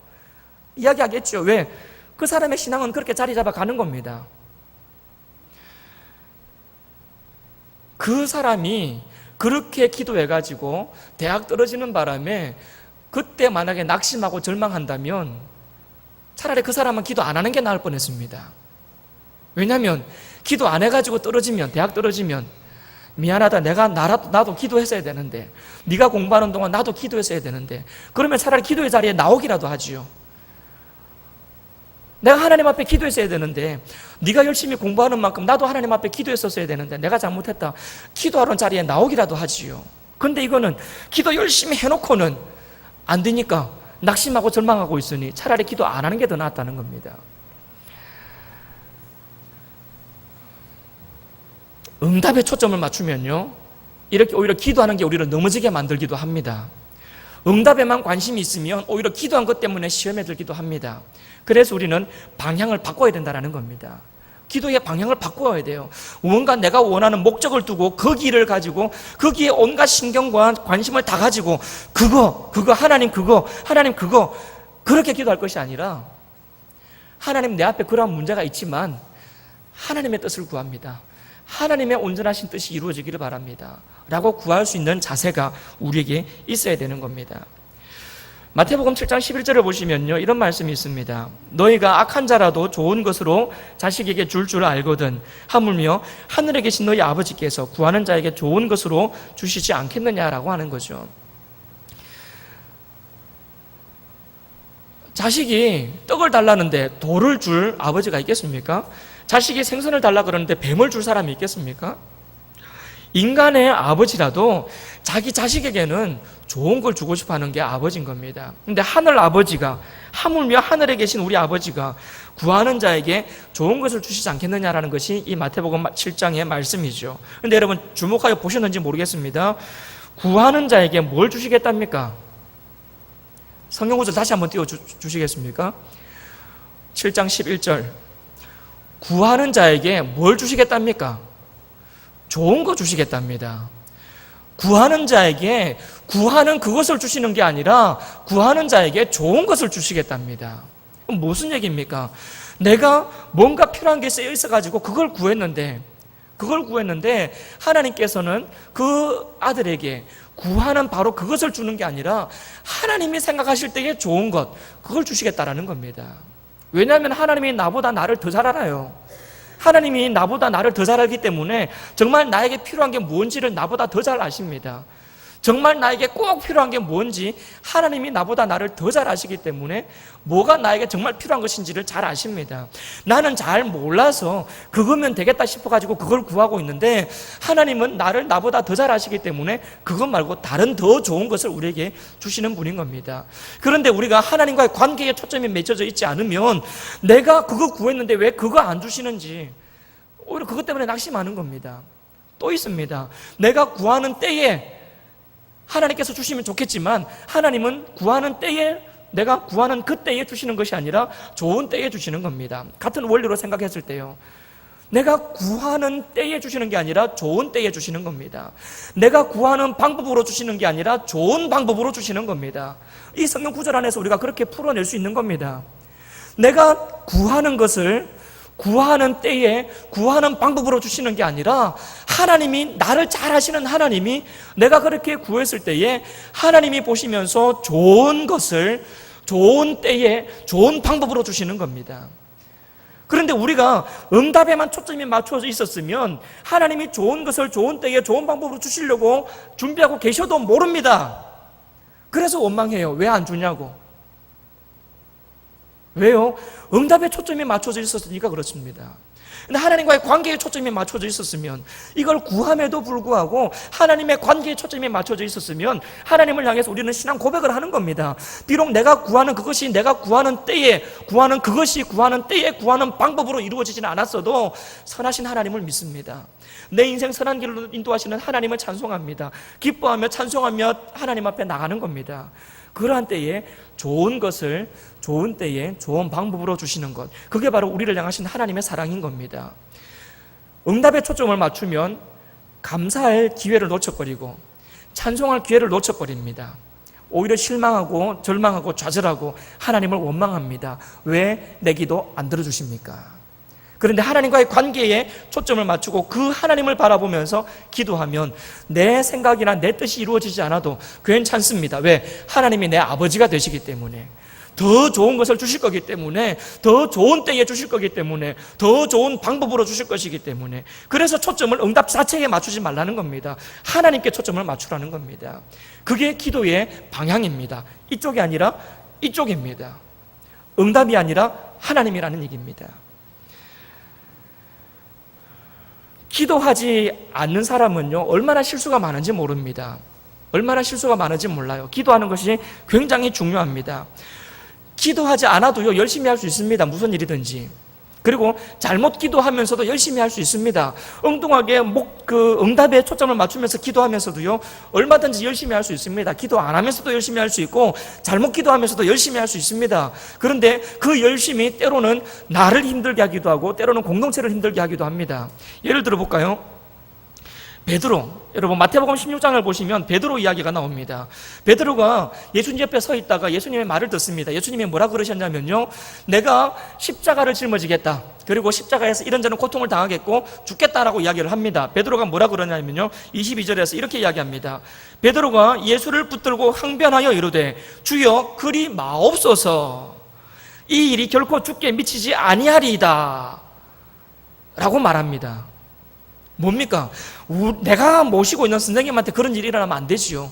이야기하겠지요. 왜? 그 사람의 신앙은 그렇게 자리 잡아 가는 겁니다. 그 사람이 그렇게 기도해가지고 대학 떨어지는 바람에 그때 만약에 낙심하고 절망한다면 차라리 그 사람은 기도 안 하는 게 나을 뻔했습니다. 왜냐하면 기도 안 해가지고 떨어지면, 대학 떨어지면 미안하다. 나도 기도했어야 되는데, 네가 공부하는 동안 나도 기도했어야 되는데, 그러면 차라리 기도의 자리에 나오기라도 하지요. 내가 하나님 앞에 기도했어야 되는데, 네가 열심히 공부하는 만큼 나도 하나님 앞에 기도했었어야 되는데 내가 잘못했다. 기도하는 자리에 나오기라도 하지요. 근데 이거는 기도 열심히 해놓고는 안 되니까 낙심하고 절망하고 있으니 차라리 기도 안 하는 게 더 낫다는 겁니다. 응답에 초점을 맞추면요, 이렇게 오히려 기도하는 게 우리를 넘어지게 만들기도 합니다. 응답에만 관심이 있으면 오히려 기도한 것 때문에 시험에 들기도 합니다. 그래서 우리는 방향을 바꿔야 된다는 겁니다. 기도의 방향을 바꿔야 돼요. 뭔가 내가 원하는 목적을 두고 그 길을 가지고 거기에 온갖 신경과 관심을 다 가지고 그거 하나님 그거 그렇게 기도할 것이 아니라, 하나님 내 앞에 그러한 문제가 있지만 하나님의 뜻을 구합니다. 하나님의 온전하신 뜻이 이루어지기를 바랍니다 라고 구할 수 있는 자세가 우리에게 있어야 되는 겁니다. 마태복음 7장 11절을 보시면요, 이런 말씀이 있습니다. 너희가 악한 자라도 좋은 것으로 자식에게 줄 알거든 하물며 하늘에 계신 너희 아버지께서 구하는 자에게 좋은 것으로 주시지 않겠느냐라고 하는 거죠. 자식이 떡을 달라는데 돌을 줄 아버지가 있겠습니까? 자식이 생선을 달라 그러는데 뱀을 줄 사람이 있겠습니까? 인간의 아버지라도 자기 자식에게는 좋은 걸 주고 싶어 하는 게 아버지인 겁니다. 근데 하늘 아버지가, 하물며 하늘에 계신 우리 아버지가 구하는 자에게 좋은 것을 주시지 않겠느냐라는 것이 이 마태복음 7장의 말씀이죠. 근데 여러분 주목하여 보셨는지 모르겠습니다. 구하는 자에게 뭘 주시겠답니까? 성경구절 다시 한번 띄워주시겠습니까? 7장 11절. 구하는 자에게 뭘 주시겠답니까? 좋은 거 주시겠답니다. 구하는 자에게 구하는 그것을 주시는 게 아니라 구하는 자에게 좋은 것을 주시겠답니다. 그럼 무슨 얘기입니까? 내가 뭔가 필요한 게 쓰여 있어가지고 그걸 구했는데 하나님께서는 그 아들에게 구하는 바로 그것을 주는 게 아니라 하나님이 생각하실 때에 좋은 것, 그걸 주시겠다라는 겁니다. 왜냐하면 하나님이 나보다 나를 더 잘 알아요. 하나님이 나보다 나를 더 잘 알기 때문에 정말 나에게 필요한 게 뭔지를 나보다 더 잘 아십니다. 정말 나에게 꼭 필요한 게 뭔지 하나님이 나보다 나를 더 잘 아시기 때문에 뭐가 나에게 정말 필요한 것인지를 잘 아십니다. 나는 잘 몰라서 그거면 되겠다 싶어가지고 그걸 구하고 있는데 하나님은 나보다 더 잘 아시기 때문에 그것 말고 다른 더 좋은 것을 우리에게 주시는 분인 겁니다. 그런데 우리가 하나님과의 관계에 초점이 맺혀져 있지 않으면 내가 그거 구했는데 왜 그거 안 주시는지 오히려 그것 때문에 낙심하는 겁니다. 또 있습니다. 내가 구하는 때에 하나님께서 주시면 좋겠지만 하나님은 구하는 때에, 내가 구하는 그 때에 주시는 것이 아니라 좋은 때에 주시는 겁니다. 같은 원리로 생각했을 때요, 내가 구하는 때에 주시는 게 아니라 좋은 때에 주시는 겁니다. 내가 구하는 방법으로 주시는 게 아니라 좋은 방법으로 주시는 겁니다. 이 성경 구절 안에서 우리가 그렇게 풀어낼 수 있는 겁니다. 내가 구하는 것을 구하는 때에 구하는 방법으로 주시는 게 아니라 하나님이, 나를 잘 아시는 하나님이 내가 그렇게 구했을 때에 하나님이 보시면서 좋은 것을 좋은 때에 좋은 방법으로 주시는 겁니다. 그런데 우리가 응답에만 초점이 맞춰져 있었으면 하나님이 좋은 것을 좋은 때에 좋은 방법으로 주시려고 준비하고 계셔도 모릅니다. 그래서 원망해요. 왜 안 주냐고. 왜요? 응답에 초점이 맞춰져 있었으니까 그렇습니다. 근데 하나님과의 관계에 초점이 맞춰져 있었으면, 이걸 구함에도 불구하고 하나님의 관계에 초점이 맞춰져 있었으면 하나님을 향해서 우리는 신앙 고백을 하는 겁니다. 비록 내가 구하는 그것이 내가 구하는 때에 구하는 그것이 구하는 때에 구하는 방법으로 이루어지지는 않았어도 선하신 하나님을 믿습니다. 내 인생 선한 길로 인도하시는 하나님을 찬송합니다. 기뻐하며 찬송하며 하나님 앞에 나가는 겁니다. 그러한 때에 좋은 것을 좋은 때에 좋은 방법으로 주시는 것, 그게 바로 우리를 향하신 하나님의 사랑인 겁니다. 응답에 초점을 맞추면 감사할 기회를 놓쳐버리고 찬송할 기회를 놓쳐버립니다. 오히려 실망하고 절망하고 좌절하고 하나님을 원망합니다. 왜 내 기도 안 들어주십니까? 그런데 하나님과의 관계에 초점을 맞추고 그 하나님을 바라보면서 기도하면 내 생각이나 내 뜻이 이루어지지 않아도 괜찮습니다. 왜? 하나님이 내 아버지가 되시기 때문에. 더 좋은 것을 주실 거기 때문에, 더 좋은 때에 주실 거기 때문에, 더 좋은 방법으로 주실 것이기 때문에, 그래서 초점을 응답 자체에 맞추지 말라는 겁니다. 하나님께 초점을 맞추라는 겁니다. 그게 기도의 방향입니다. 이쪽이 아니라 이쪽입니다. 응답이 아니라 하나님이라는 얘기입니다. 기도하지 않는 사람은요, 얼마나 실수가 많은지 모릅니다. 얼마나 실수가 많은지 몰라요. 기도하는 것이 굉장히 중요합니다. 기도하지 않아도요, 열심히 할 수 있습니다. 무슨 일이든지. 그리고 잘못 기도하면서도 열심히 할 수 있습니다. 엉뚱하게 응답에 초점을 맞추면서 기도하면서도요, 얼마든지 열심히 할 수 있습니다. 기도 안 하면서도 열심히 할 수 있고, 잘못 기도하면서도 열심히 할 수 있습니다. 그런데 그 열심이 때로는 나를 힘들게 하기도 하고, 때로는 공동체를 힘들게 하기도 합니다. 예를 들어 볼까요? 베드로, 여러분 마태복음 16장을 보시면 베드로 이야기가 나옵니다. 베드로가 예수님 옆에 서 있다가 예수님의 말을 듣습니다. 예수님이 뭐라 그러셨냐면요, 내가 십자가를 짊어지겠다, 그리고 십자가에서 이런저런 고통을 당하겠고 죽겠다라고 이야기를 합니다. 베드로가 뭐라 그러냐면요, 22절에서 이렇게 이야기합니다. 베드로가 예수를 붙들고 항변하여 이르되 주여 그리 마옵소서, 이 일이 결코 죽게 미치지 아니하리이다 라고 말합니다. 뭡니까? 내가 모시고 있는 선생님한테 그런 일이 일어나면 안 되지요.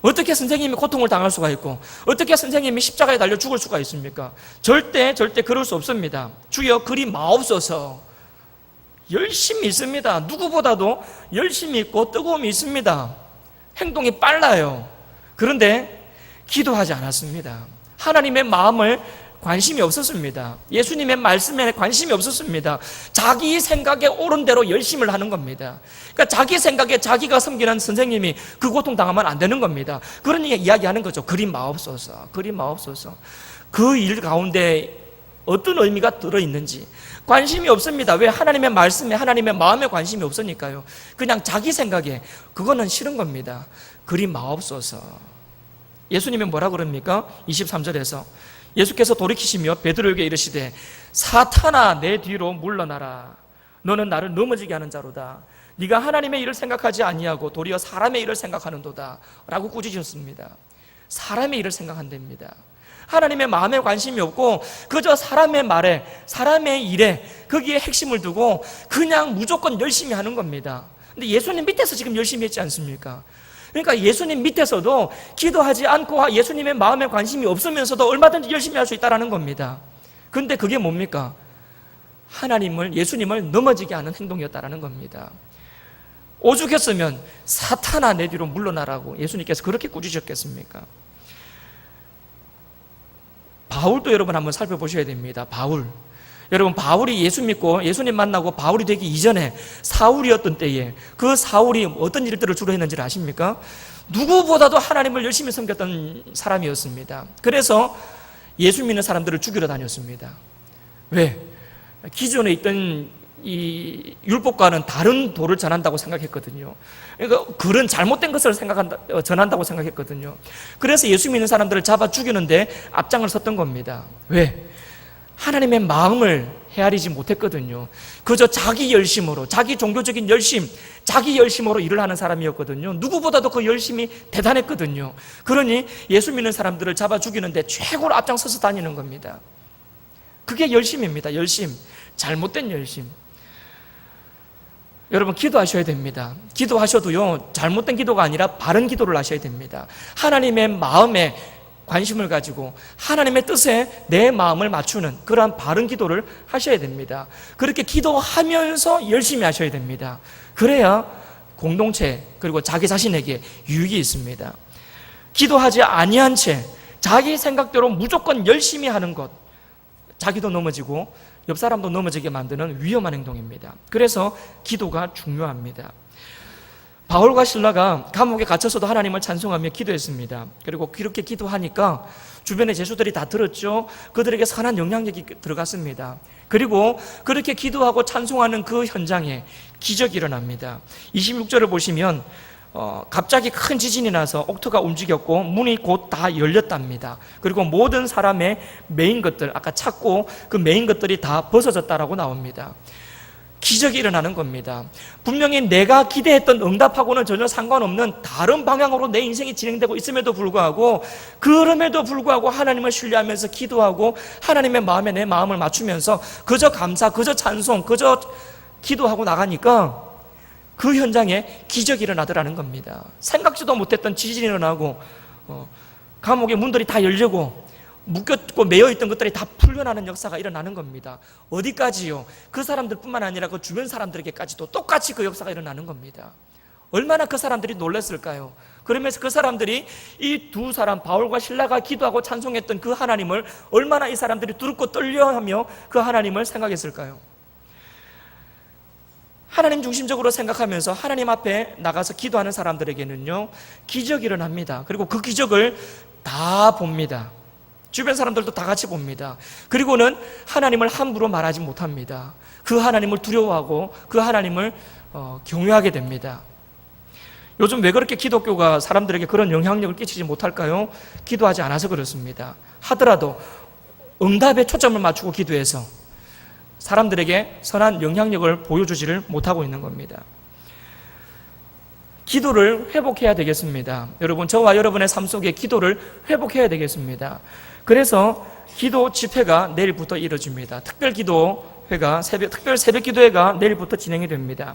어떻게 선생님이 고통을 당할 수가 있고, 어떻게 선생님이 십자가에 달려 죽을 수가 있습니까? 절대 그럴 수 없습니다. 주여 그리 마옵소서. 열심히 있습니다. 누구보다도 열심히 있고 뜨거움이 있습니다. 행동이 빨라요. 그런데 기도하지 않았습니다. 하나님의 마음을 관심이 없었습니다. 예수님의 말씀에 관심이 없었습니다. 자기 생각에 옳은 대로 열심을 하는 겁니다. 그러니까 자기 생각에 자기가 섬기는 선생님이 그 고통 당하면 안 되는 겁니다. 그러니 이야기하는 거죠. 그리 마옵소서, 그리 마옵소서. 그 일 가운데 어떤 의미가 들어있는지 관심이 없습니다. 왜? 하나님의 말씀에, 하나님의 마음에 관심이 없으니까요. 그냥 자기 생각에, 그거는 싫은 겁니다. 그리 마옵소서. 예수님이 뭐라 그럽니까? 23절에서 예수께서 돌이키시며 베드로에게 이르시되 사탄아 내 뒤로 물러나라, 너는 나를 넘어지게 하는 자로다. 네가 하나님의 일을 생각하지 아니하고 도리어 사람의 일을 생각하는도다 라고 꾸짖으셨습니다. 사람의 일을 생각한답니다. 하나님의 마음에 관심이 없고 그저 사람의 말에, 사람의 일에, 거기에 핵심을 두고 그냥 무조건 열심히 하는 겁니다. 근데 예수님 밑에서 지금 열심히 했지 않습니까? 그러니까 예수님 밑에서도 기도하지 않고 예수님의 마음에 관심이 없으면서도 얼마든지 열심히 할 수 있다는 겁니다. 그런데 그게 뭡니까? 예수님을 넘어지게 하는 행동이었다는 겁니다. 오죽했으면 사탄아 내 뒤로 물러나라고 예수님께서 그렇게 꾸짖으셨겠습니까? 바울도 여러분 한번 살펴보셔야 됩니다. 여러분, 바울이 예수 믿고 예수님 만나고 바울이 되기 이전에 사울이었던 때에 그 사울이 어떤 일들을 주로 했는지 아십니까? 누구보다도 하나님을 열심히 섬겼던 사람이었습니다. 그래서 예수 믿는 사람들을 죽이러 다녔습니다. 왜? 기존에 있던 이 율법과는 다른 도를 전한다고 생각했거든요. 그러니까 그런 잘못된 것을 전한다고 생각했거든요. 그래서 예수 믿는 사람들을 잡아 죽이는데 앞장을 섰던 겁니다. 왜? 하나님의 마음을 헤아리지 못했거든요. 그저 자기 열심으로, 자기 종교적인 열심, 자기 열심으로 일을 하는 사람이었거든요. 누구보다도 그 열심이 대단했거든요. 그러니 예수 믿는 사람들을 잡아 죽이는데 최고로 앞장서서 다니는 겁니다. 그게 열심입니다. 열심. 잘못된 열심. 여러분, 기도하셔야 됩니다. 기도하셔도요, 잘못된 기도가 아니라 바른 기도를 하셔야 됩니다. 하나님의 마음에 관심을 가지고 하나님의 뜻에 내 마음을 맞추는 그러한 바른 기도를 하셔야 됩니다. 그렇게 기도하면서 열심히 하셔야 됩니다. 그래야 공동체 그리고 자기 자신에게 유익이 있습니다. 기도하지 아니한 채 자기 생각대로 무조건 열심히 하는 것, 자기도 넘어지고 옆 사람도 넘어지게 만드는 위험한 행동입니다. 그래서 기도가 중요합니다. 바울과 실라가 감옥에 갇혀서도 하나님을 찬송하며 기도했습니다. 그리고 그렇게 기도하니까 주변의 제수들이 다 들었죠. 그들에게 선한 영향력이 들어갔습니다. 그리고 그렇게 기도하고 찬송하는 그 현장에 기적이 일어납니다. 26절을 보시면 갑자기 큰 지진이 나서 옥토가 움직였고 문이 곧 다 열렸답니다. 그리고 모든 사람의 메인 것들, 아까 찾고 그 메인 것들이 다 벗어졌다라고 나옵니다. 기적이 일어나는 겁니다. 분명히 내가 기대했던 응답하고는 전혀 상관없는 다른 방향으로 내 인생이 진행되고 있음에도 불구하고, 그럼에도 불구하고 하나님을 신뢰하면서 기도하고 하나님의 마음에 내 마음을 맞추면서 그저 감사, 그저 찬송, 그저 기도하고 나가니까 그 현장에 기적이 일어나더라는 겁니다. 생각지도 못했던 지진이 일어나고 감옥의 문들이 다 열리고 묶였고 매여있던 것들이 다 풀려나는 역사가 일어나는 겁니다. 어디까지요? 그 사람들뿐만 아니라 그 주변 사람들에게까지도 똑같이 그 역사가 일어나는 겁니다. 얼마나 그 사람들이 놀랐을까요? 그러면서 그 사람들이 이 두 사람, 바울과 실라가 기도하고 찬송했던 그 하나님을 얼마나 이 사람들이 두렵고 떨려하며 그 하나님을 생각했을까요? 하나님 중심적으로 생각하면서 하나님 앞에 나가서 기도하는 사람들에게는요, 기적이 일어납니다. 그리고 그 기적을 다 봅니다. 주변 사람들도 다 같이 봅니다. 그리고는 하나님을 함부로 말하지 못합니다. 그 하나님을 두려워하고 그 하나님을 경외하게 됩니다. 요즘 왜 그렇게 기독교가 사람들에게 그런 영향력을 끼치지 못할까요? 기도하지 않아서 그렇습니다. 하더라도 응답에 초점을 맞추고 기도해서 사람들에게 선한 영향력을 보여주지를 못하고 있는 겁니다. 기도를 회복해야 되겠습니다. 여러분, 저와 여러분의 삶 속에 기도를 회복해야 되겠습니다. 그래서 기도 집회가 내일부터 이루어집니다. 특별 새벽 기도회가 내일부터 진행이 됩니다.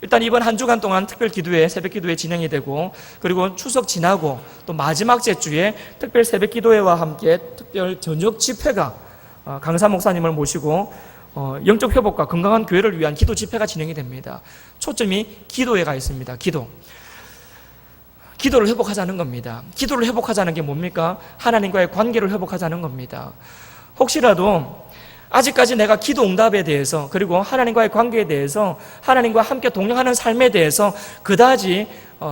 일단 이번 한 주간 동안 특별 기도회, 새벽 기도회 진행이 되고, 그리고 추석 지나고 또 마지막 제주에 특별 새벽 기도회와 함께 특별 저녁 집회가 강사 목사님을 모시고 영적 회복과 건강한 교회를 위한 기도 집회가 진행이 됩니다. 초점이 기도회가 있습니다. 기도를 회복하자는 겁니다. 기도를 회복하자는 게 뭡니까? 하나님과의 관계를 회복하자는 겁니다. 혹시라도 아직까지 내가 기도 응답에 대해서, 그리고 하나님과의 관계에 대해서, 하나님과 함께 동행하는 삶에 대해서 그다지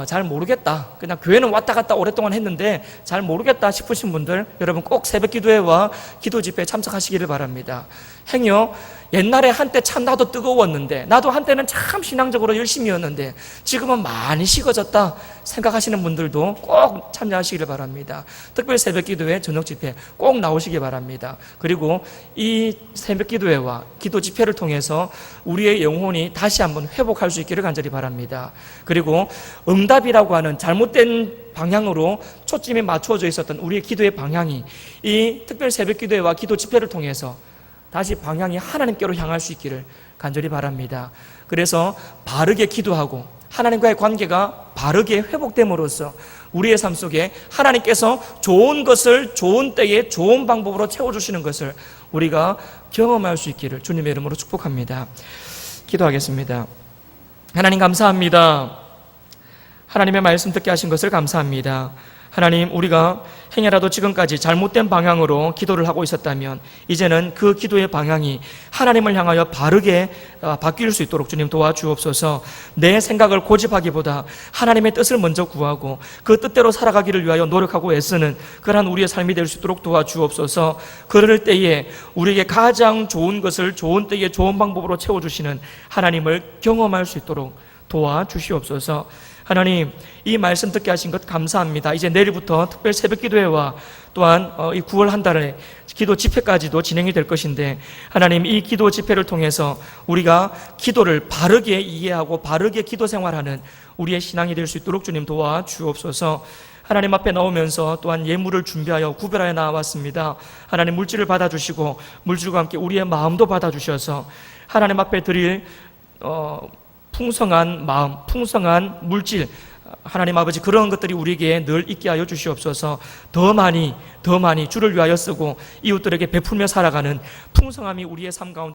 잘 모르겠다, 그냥 교회는 왔다 갔다 오랫동안 했는데 잘 모르겠다 싶으신 분들, 여러분 꼭 새벽 기도회와 기도 집회에 참석하시기를 바랍니다. 행여 옛날에 한때 참 나도 뜨거웠는데, 나도 한때는 참 신앙적으로 열심히였는데 지금은 많이 식어졌다 생각하시는 분들도 꼭 참여하시기를 바랍니다. 특별 새벽 기도회, 저녁 집회 꼭 나오시기 바랍니다. 그리고 이 새벽 기도회와 기도 집회를 통해서 우리의 영혼이 다시 한번 회복할 수 있기를 간절히 바랍니다. 그리고 응답이라고 하는 잘못된 방향으로 초점이 맞춰져 있었던 우리의 기도의 방향이 이 특별 새벽 기도회와 기도 집회를 통해서 다시 방향이 하나님께로 향할 수 있기를 간절히 바랍니다. 그래서 바르게 기도하고 하나님과의 관계가 바르게 회복됨으로써 우리의 삶 속에 하나님께서 좋은 것을 좋은 때에 좋은 방법으로 채워주시는 것을 우리가 경험할 수 있기를 주님의 이름으로 축복합니다. 기도하겠습니다. 하나님 감사합니다. 하나님의 말씀 듣게 하신 것을 감사합니다. 하나님, 우리가 행여라도 지금까지 잘못된 방향으로 기도를 하고 있었다면 이제는 그 기도의 방향이 하나님을 향하여 바르게 바뀔 수 있도록 주님 도와주옵소서. 내 생각을 고집하기보다 하나님의 뜻을 먼저 구하고 그 뜻대로 살아가기를 위하여 노력하고 애쓰는 그러한 우리의 삶이 될 수 있도록 도와주옵소서. 그럴 때에 우리에게 가장 좋은 것을 좋은 때에 좋은 방법으로 채워주시는 하나님을 경험할 수 있도록 도와주시옵소서. 하나님, 이 말씀 듣게 하신 것 감사합니다. 이제 내일부터 특별 새벽 기도회와 또한 이 9월 한 달에 기도 집회까지도 진행이 될 것인데, 하나님, 이 기도 집회를 통해서 우리가 기도를 바르게 이해하고 바르게 기도 생활하는 우리의 신앙이 될 수 있도록 주님 도와주옵소서. 하나님 앞에 나오면서 또한 예물을 준비하여 구별하여 나왔습니다. 하나님, 물질을 받아주시고 물질과 함께 우리의 마음도 받아주셔서 하나님 앞에 드릴 풍성한 마음, 풍성한 물질, 하나님 아버지, 그런 것들이 우리에게 늘 있게 하여 주시옵소서. 더 많이 주를 위하여 쓰고 이웃들에게 베풀며 살아가는 풍성함이 우리의 삶 가운데